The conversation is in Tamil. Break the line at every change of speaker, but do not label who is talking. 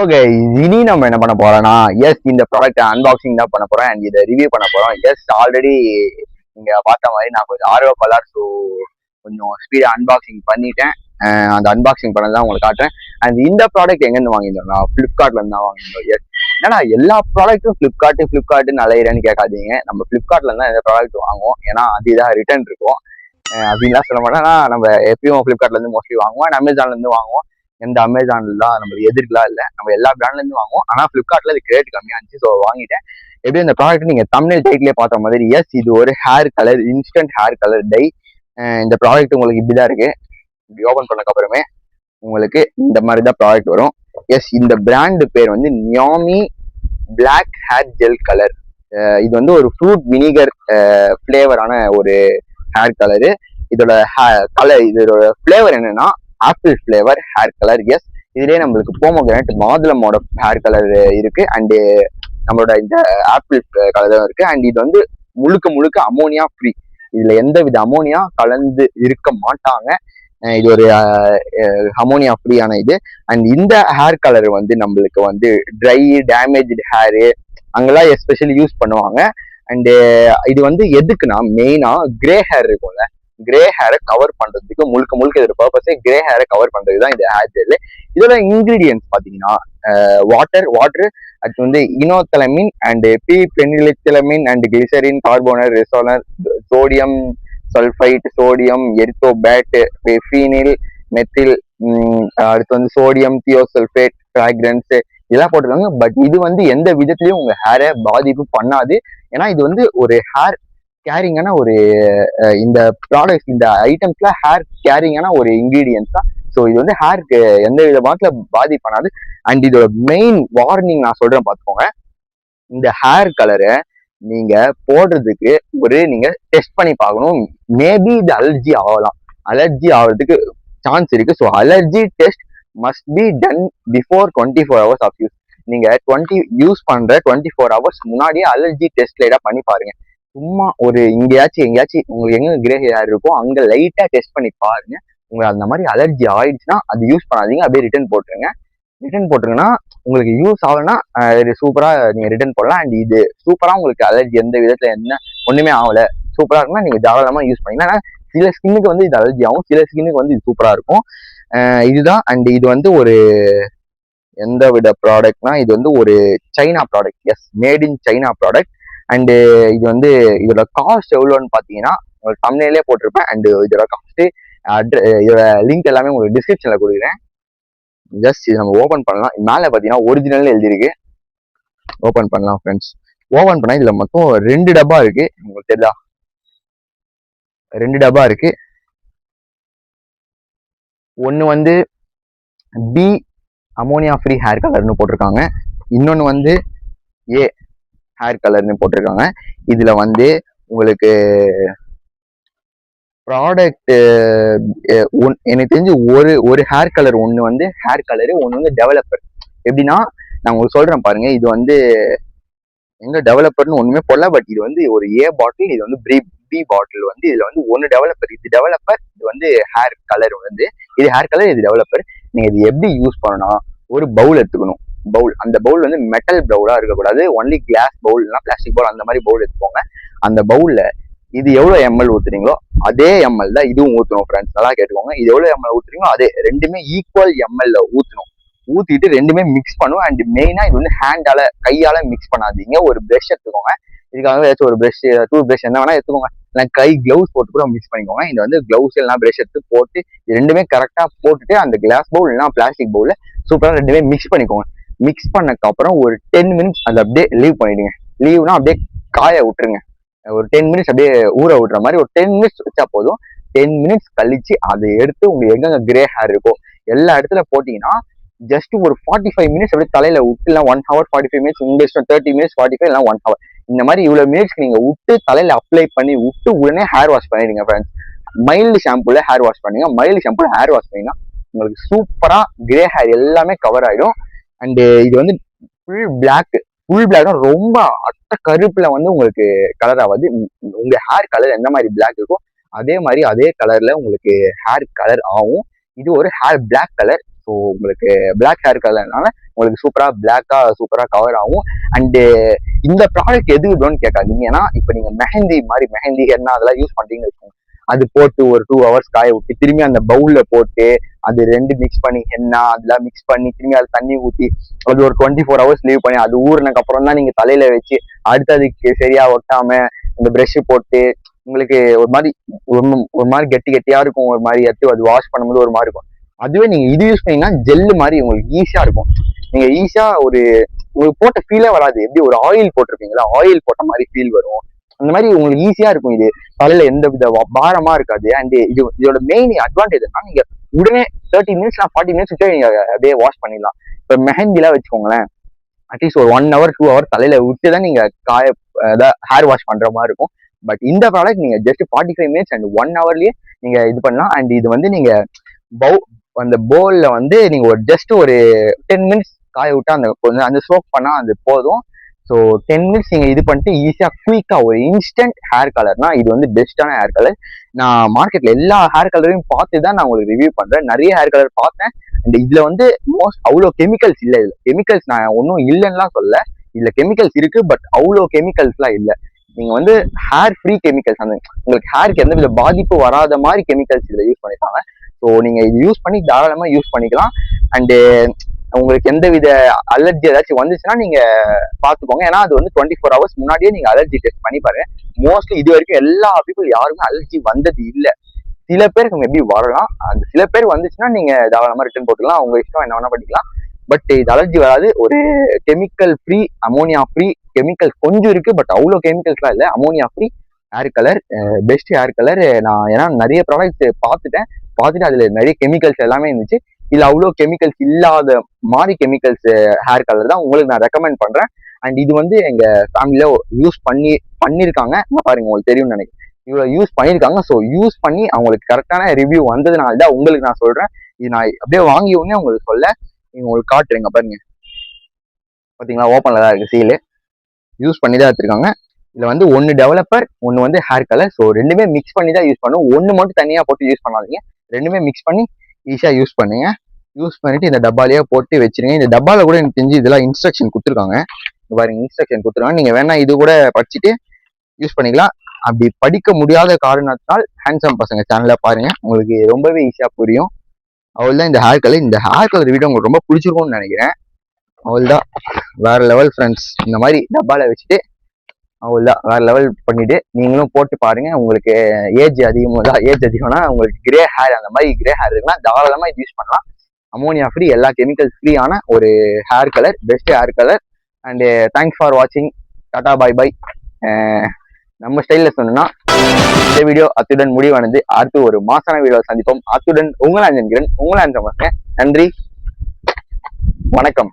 ஹலோ கைஸ், இனி நம்ம என்ன பண்ண போறோம்னா, இந்த ப்ராடக்ட் அன்பாக்சிங் தான் பண்ண போறோம் அண்ட் இதை ரிவ்யூ பண்ண போறோம். ஆல்ரெடி நீங்க பார்த்த மாதிரி நான் கொஞ்சம் ஆர்வ கலர், ஸோ கொஞ்சம் ஸ்பீடா அன்பாக்சிங் பண்ணிட்டேன். அந்த அன்பாக்சிங் பண்ணதான் உங்களுக்கு காட்டுறேன். அண்ட் இந்த ப்ராடக்ட் எங்கேருந்து வாங்கியிருந்தோம்? நான் ஃபிளிப்கார்ட்ல இருந்து தான் வாங்கியிருந்தோம். ஏன்னா எல்லா ப்ராடக்ட்டும் ஃபிளிப்கார்ட்னு அலையிறேன்னு கேட்காதீங்க. நம்ம ஃபிளிப்கார்ட்ல இருந்தா இந்த ப்ராடக்ட் வாங்குவோம், ஏன்னா அதுதான் ரிட்டர்ன் இருக்கும் அப்படின்லாம் சொல்ல மாட்டேன்னா. நம்ம எப்பயும் ஃபிளிப்கார்ட்ல இருந்து மோஸ்ட்லி வாங்குவோம், அமேசான்ல இருந்து வாங்குவோம். எந்த அமேசான்லாம் நம்ம எதிர்க்கலாம் இல்லை, நம்ம எல்லா பிராண்ட்ல இருந்து வாங்குவோம். ஆனா ஃபிளிப்கார்ட்ல இது ரேட் கம்மியா இருந்துச்சு, ஸோ வாங்கிட்டேன். எப்படி இந்த ப்ராடக்ட் நீங்க தம்ப்நெயில் டைட்டிலே பார்த்த மாதிரி, இது ஒரு hair colour, instant hair colour dye. இந்த ப்ராடக்ட் உங்களுக்கு இப்படிதான் இருக்கு. இப்படி ஓபன் பண்ணதுக்கு அப்புறமே உங்களுக்கு இந்த மாதிரி தான் ப்ராடக்ட் வரும். இந்த பிராண்ட் பேர் வந்து நியாமி பிளாக் ஹேர் ஜெல் கலர். இது வந்து ஒரு ஃப்ரூட் வினிகர் ஃபிளேவரான ஒரு ஹேர் கலரு. இதோட இதோட ஃபிளேவர் என்னன்னா ஆப்பிள் ஃபிளேவர் ஹேர் கலர். இதுலயே நம்மளுக்கு போமோகிரானட் மாதுளமோட ஹேர் கலர் இருக்கு, அண்டு நம்மளோட இந்த ஆப்பிள் கலரும் இருக்கு. அண்ட் இது வந்து முழுக்க அமோனியா ஃப்ரீ. இதுல எந்த வித அமோனியா கலந்து இருக்க மாட்டாங்க. இது ஒரு அமோனியா ஃப்ரீயான இது. அண்ட் இந்த ஹேர் கலர் வந்து நம்மளுக்கு வந்து ட்ரை டேமேஜ்டு ஹேரு அங்கெல்லாம் எஸ்பெஷலி யூஸ் பண்ணுவாங்க. அண்டு இது வந்து எதுக்குன்னா மெயினா கிரே ஹேர் இருக்கும்ல, கிரே ஹேரை கவர் பண்றதுக்கு முழுக்க இதோட பர்பஸே கிரே ஹேரை கவர் பண்றதுக்கு தான் இந்த ஹேர் ஜெல். இதோட இன்கிரீடியன்ஸ் பாத்தீங்கன்னா வாட்டர், அது வந்து ethanolamine and phenylethylamine and glycerin, carbomer, ரெசோனர், sodium sulphite, sodium erythorbate, phenyl, methyl, அடுத்து வந்து சோடியம் தியோசல்ஃபேட், ஃப்ராக்ரன்ஸ் இதெல்லாம் போட்டிருக்காங்க. பட் இது வந்து எந்த விதத்திலையும் உங்க ஹேரை பாதிப்பு பண்ணாது. ஏன்னா இது வந்து ஒரு ஹேர் கேரிங்கான ஒரு இந்த ப்ராடக்ட்ஸ், இந்த ஐட்டம்ஸ்ல ஹேர் கேரிங்கான ஒரு இன்கிரீடியன்ஸ் தான். ஸோ இது வந்து ஹேருக்கு எந்த விதத்துல பாதிப்பு பண்ணாது. அண்ட் இதோட மெயின் வார்னிங் நான் சொல்றேன் பார்த்துக்கோங்க. இந்த ஹேர் கலரை நீங்க போடுறதுக்கு நீங்க டெஸ்ட் பண்ணி பார்க்கணும். மேபி இது அலர்ஜி ஆகலாம், அலர்ஜி ஆகிறதுக்கு சான்ஸ் இருக்கு. So allergy test must be done before 24 hours of use. நீங்க யூஸ் பண்ற 24 hours முன்னாடியே அலர்ஜி டெஸ்ட் லைட்டா பண்ணி பாருங்க. சும்மா எங்கேயாச்சும் உங்களுக்கு எங்க கிரே ஹேர் இருக்கோ அங்க லைட்டா டெஸ்ட் பண்ணி பாருங்க. உங்களுக்கு அந்த மாதிரி அலர்ஜி ஆயிடுச்சுன்னா அது யூஸ் பண்ணாதீங்க, அப்படியே ரிட்டர்ன் போட்டுருங்க. ரிட்டர்ன் போட்டுருங்கன்னா உங்களுக்கு யூஸ் ஆகலைன்னா சூப்பரா நீங்க ரிட்டர்ன் போடலாம். அண்ட் இது சூப்பரா உங்களுக்கு அலர்ஜி எந்த விதத்துல என்ன ஒண்ணுமே ஆகல, சூப்பரா இருக்குன்னா நீங்க தாராளமா யூஸ் பண்ணிக்கலாம். ஏன்னா சில ஸ்கின்னுக்கு வந்து இது அலர்ஜி ஆகும், சில ஸ்கின்னுக்கு வந்து இது சூப்பரா இருக்கும். இதுதான். அண்ட் இது வந்து ஒரு எந்த வித ப்ராடக்ட்னா இது வந்து ஒரு China product. Made in China product. And இது வந்து இதோட காஸ்ட் எவ்வளோன்னு பார்த்தீங்கன்னா உங்களுக்கு தம்ப்நெயிலே போட்டிருப்பேன். அண்ட் இதோட காஸ்ட் இதோட லிங்க் எல்லாமே உங்களுக்கு டிஸ்கிரிப்ஷன்ல கொடுக்குறேன். இது நம்ம ஓபன் பண்ணலாம். மேலே பார்த்தீங்கன்னா ஒரிஜினல் எழுதிருக்கு. ஓபன் பண்ணலாம் ஃப்ரெண்ட்ஸ். ஓபன் பண்ணா இதுல மொத்தம் 2 டப்பா இருக்கு. உங்களுக்கு தெரியுதா? 2 டப்பா இருக்கு. ஒன்னு வந்து பி அமோனியா ஃப்ரீ ஹேர் கலர்னு போட்டிருக்காங்க, இன்னொன்னு வந்து ஏ ஹேர் கலர்னு போட்டிருக்காங்க. இதுல வந்து உங்களுக்கு ப்ராடக்ட் எனக்கு தெரிஞ்சு ஒரு ஹேர் கலர் ஒன்று வந்து ஹேர் கலரு, ஒன்று வந்து டெவலப்பர். எப்படின்னா நான் உங்களுக்கு சொல்றேன் பாருங்க. இது வந்து எங்க டெவலப்பர்னு ஒண்ணுமே போடல, பட் இது வந்து ஒரு ஏ பாட்டில், இது வந்து பி பாட்டில். வந்து இதுல வந்து ஒன்னு டெவலப்பர், இது டெவலப்பர், இது வந்து ஹேர் கலர். வந்து இது ஹேர் கலர், இது டெவலப்பர். நீங்க இது எப்படி யூஸ் பண்ணணும்னா ஒரு பவுல் எடுத்துக்கணும். பவுல், அந்த பவுல் வந்து மெட்டல் பவுலா இருக்கக்கூடாது, ஒன்லி கிளாஸ் பவுல் இல்லைனா பிளாஸ்டிக் பவுல் அந்த மாதிரி பவுல் எடுத்துக்கோங்க. அந்த பவுல்ல இது எவ்வளவு எம்எல் ஊத்துறீங்களோ அதே எம்எல் தான் இதுவும் ஊத்தணும் ஃப்ரெண்ட்ஸ். நல்லா கேட்டுக்கோங்க. இது எவ்வளவு எம்எல் ஊத்துறீங்களோ அதே ரெண்டுமே ஈக்குவல் எம்எல்ல ஊத்தணும். ஊத்திட்டு ரெண்டுமே மிக்ஸ் பண்ணுவோம். அண்ட் மெயினா இது வந்து ஹேண்டால, கையால மிக்ஸ் பண்ணாதீங்க. ஒரு பிரஷ் எடுத்துக்கோங்க. இதுக்காக ஏதாச்சும் ஒரு பிரஷ், டூத் பிரஷ் என்ன வேணா எடுத்துக்கோங்க. இல்லை கை கிளவுஸ் போட்டு கூட மிக்ஸ் பண்ணிக்கோங்க. இது வந்து கிளவுஸ் இல்லைனா பிரஷ் எடுத்து போட்டு இது ரெண்டுமே கரெக்டா போட்டுட்டு அந்த கிளாஸ் பவுல் இல்லைனா பிளாஸ்டிக் பவுல்ல சூப்பரா ரெண்டுமே மிக்ஸ் பண்ணிக்கோங்க. மிக்ஸ் பண்ணக்கு அப்புறம் ஒரு 10 minutes அதை அப்படியே லீவ் பண்ணிடுங்க. லீவ்னா அப்படியே காய விட்டுருங்க. ஒரு 10 minutes அப்படியே ஊற விட்டுற மாதிரி ஒரு 10 minutes வச்சா போதும். 10 minutes கழிச்சு அதை எடுத்து உங்களுக்கு எங்கெங்க கிரே ஹேர் இருக்கோ எல்லா இடத்துல போட்டீங்கன்னா ஜஸ்ட் ஒரு 45 minutes அப்படியே தலையில விட்டு, இல்லை 1 hour 45 minutes, உங்க இஷ்டம் 30 minutes 45 இல்லை 1 hour, இந்த மாதிரி இவ்வளவு மினிட்ஸ்க்கு நீங்க விட்டு தலையில அப்ளை பண்ணி விட்டு உடனே ஹேர் வாஷ் பண்ணிடுங்க ஃப்ரெண்ட்ஸ். மைல்டு ஷாம்புல ஹேர் வாஷ் பண்ணுங்க. மைல்டு ஷாம்புல ஹேர் வாஷ் பண்ணீங்கன்னா உங்களுக்கு சூப்பரா கிரே ஹேர் எல்லாமே கவர் ஆயிடும். அண்ட் இது வந்து ஃபுல் பிளாக் ரொம்ப அட்ட கருப்புல வந்து உங்களுக்கு கலர் ஆகாது. உங்க ஹேர் கலர் எந்த மாதிரி பிளாக் இருக்கோ அதே மாதிரி அதே கலர்ல உங்களுக்கு ஹேர் கலர் ஆகும். இது ஒரு ஹேர் பிளாக் கலர். ஸோ உங்களுக்கு பிளாக் ஹேர் கலர்னால உங்களுக்கு சூப்பரா கவர் ஆகும். அண்டு இந்த ப்ராடக்ட் எதுக்கு ப்ரோன்னு கேட்காதீங்க. ஏன்னா இப்போ நீங்க மெஹந்தி என்ன அதெல்லாம் யூஸ் பண்றீங்கன்னு வச்சுக்கோங்க, அது போட்டு ஒரு 2 hours காய விட்டு திரும்பி அந்த பவுல்ல போட்டு அது ரெண்டு மிக்ஸ் பண்ணி அதெல்லாம் மிக்ஸ் பண்ணி திரும்பி அது தண்ணி ஊற்றி அது ஒரு 24 hours லீவ் பண்ணி அது ஊறினக்கு அப்புறம் தான் நீங்க தலையில வச்சு அடுத்து அதுக்கு சரியா ஒட்டாம இந்த ப்ரஷ் போட்டு உங்களுக்கு ஒரு மாதிரி கெட்டியா இருக்கும். ஒரு மாதிரி எடுத்து அது வாஷ் பண்ணும்போது ஒரு மாதிரி இருக்கும். அதுவே நீங்க இது யூஸ் பண்ணீங்கன்னா ஜெல்லு மாதிரி உங்களுக்கு ஈஸியா இருக்கும். நீங்க ஈஸியா உங்களுக்கு போட்ட ஃபீலே வராது. எப்படி ஒரு ஆயில் போட்டிருப்பீங்களா, ஆயில் போட்ட மாதிரி ஃபீல் வரும். அந்த மாதிரி உங்களுக்கு ஈஸியா இருக்கும். இது தலையில எந்த வித பாரமா இருக்காது. அண்ட் இதோட மெயின் அட்வான்டேஜ் என்ன, நீங்க உடனே 30 minutes 40 minutes நீங்க அப்படியே வாஷ் பண்ணிடலாம். இப்ப மெஹந்திலாம் வச்சுக்கோங்களேன், அட்லீஸ்ட் ஒரு 1 hour 2 hour தலையில விட்டு தான் நீங்க ஹேர் வாஷ் பண்ற மாதிரி இருக்கும். பட் இந்த ப்ராடக்ட் நீங்க ஜஸ்ட் 45 minutes அண்ட் 1 hourலயே நீங்க இது பண்ணலாம். அண்ட் இது நீங்க அந்த பவுல்ல நீங்க ஜஸ்ட் ஒரு 10 minutes காய விட்டா அந்த சோக் பண்ணா அது போதும். ஸோ 10 minutes நீங்க இது பண்ணிட்டு ஈஸியா குயிக்கா ஒரு இன்ஸ்டன்ட் ஹேர் கலர்னா இது பெஸ்டான ஹேர் கலர். நான் மார்க்கெட்ல எல்லா ஹேர் கலரையும் பார்த்து தான் நான் உங்களுக்கு ரிவ்யூ பண்றேன். நிறைய ஹேர் கலர் பார்த்தேன். அண்ட் இதுல அவ்வளோ கெமிக்கல்ஸ் இல்லை. இதுல கெமிக்கல்ஸ் நான் ஒன்றும் இல்லைன்னுலாம் சொல்ல, இதுல கெமிக்கல்ஸ் இருக்கு, பட் அவ்வளோ கெமிக்கல்ஸ்லாம் இல்லை. நீங்க ஹேர் ஃப்ரீ கெமிக்கல்ஸ், உங்களுக்கு ஹேருக்கு எந்த வித பாதிப்பு வராத மாதிரி கெமிக்கல்ஸ் இதுல யூஸ் பண்ணிருக்காங்க. ஸோ நீங்க இது யூஸ் பண்ணி தாராளமா யூஸ் பண்ணிக்கலாம். அண்டு உங்களுக்கு எந்த வித அலர்ஜி ஏதாச்சும் வந்துச்சுன்னா நீங்க பாத்துக்கோங்க. ஏன்னா அது 24 hours முன்னாடியே நீங்க அலர்ஜி டெஸ்ட் பண்ணி பாருங்க. மோஸ்ட்லி இது வரைக்கும் எல்லா பீப்புள் யாருமே அலர்ஜி வந்தது இல்லை. சில பேருக்கு மேபி வரலாம். அந்த சில பேர் வந்துச்சுன்னா நீங்க தாராளமா ரிட்டர்ன் போட்டுக்கலாம். உங்க இஷ்டம் என்ன வேணா பண்ணிக்கலாம். பட் இது அலர்ஜி வராது. ஒரு chemical free, ammonia free, chemical கொஞ்சம் இருக்கு பட் அவ்வளோ கெமிக்கல்ஸ்லாம் இல்லை. Ammonia free hair colour, best hair colour. நான் ஏன்னா நிறைய ப்ராடக்ட்ஸ் பார்த்துட்டு அதுல நிறைய கெமிக்கல்ஸ் எல்லாமே இருந்துச்சு. இதுல அவ்வளோ கெமிக்கல்ஸ் இல்லாத மாதிரி கெமிக்கல்ஸ் ஹேர் கலர் தான் உங்களுக்கு நான் ரெக்கமெண்ட் பண்றேன். அண்ட் இது எங்க ஃபேமிலியில யூஸ் பண்ணிருக்காங்க. பாருங்க, உங்களுக்கு தெரியும்னு நினைக்கிறேன். இவ்வளவு யூஸ் பண்ணிருக்காங்க. ஸோ யூஸ் பண்ணி அவங்களுக்கு கரெக்டான ரிவ்யூ வந்ததுனால தான் உங்களுக்கு நான் சொல்றேன். இது நான் அப்படியே வாங்கி உடனே உங்களுக்கு உங்களுக்கு காட்டுறேங்க. பாருங்க, பாத்தீங்களா, ஓப்பன்ல தான் இருக்கு சீலு. யூஸ் பண்ணி தான் எடுத்திருக்காங்க. இதுல ஒன்னு டெவலப்பர், ஒன்னு ஹேர் கலர். ஸோ ரெண்டுமே மிக்ஸ் பண்ணி தான் யூஸ் பண்ணும். ஒன்னு மட்டும் தனியா போட்டு யூஸ் பண்ணாதீங்க. ரெண்டுமே மிக்ஸ் பண்ணி ஈஸியா யூஸ் பண்ணுங்க. யூஸ் பண்ணிட்டு இந்த டப்பாலேயே போட்டு வச்சிருங்க. இந்த டப்பால கூட எனக்கு தெரிஞ்சு இதெல்லாம் இன்ஸ்ட்ரக்ஷன் கொடுத்துருக்காங்க. பாருங்க, இன்ஸ்ட்ரக்ஷன் கொடுத்துருக்காங்க. நீங்க வேணா இது கூட படிச்சுட்டு யூஸ் பண்ணிக்கலாம். அப்படி படிக்க முடியாத காரணத்தினால் ஹேண்ட்ஸம் பசங்க சேனல்ல பாருங்க, உங்களுக்கு ரொம்பவே ஈஸியா புரியும். அவள்தான் இந்த ஹேர் கலர் வீடியோ உங்களுக்கு ரொம்ப பிடிச்சிருக்கும்னு நினைக்கிறேன். அவள்தான் வேற லெவல் ஃப்ரெண்ட்ஸ். இந்த மாதிரி டப்பால வச்சுட்டு அவள்தான் வேற லெவல் பண்ணிட்டு நீங்களும் போட்டு பாருங்க. உங்களுக்கு ஏஜ் அதிகம்னா உங்களுக்கு கிரே ஹேர், அந்த மாதிரி கிரே ஹேர் இருக்குன்னா தாராளமா இது யூஸ் பண்ணலாம். அமோனியா ஃப்ரீ, எல்லா கெமிக்கல்ஸ் ஃப்ரீயான ஒரு hair colour, best hair colour. And thanks for வாட்சிங். டாடா, பாய் பாய். நம்ம ஸ்டைல்ல சொன்னா இந்த வீடியோ அத்துடன் முடிவானது. அடுத்து ஒரு மாசான வீடியோ சந்திப்போம். அத்துடன் உங்களை அஞ்சன் கிரண், உங்களை அஞ்சன். நன்றி, வணக்கம்.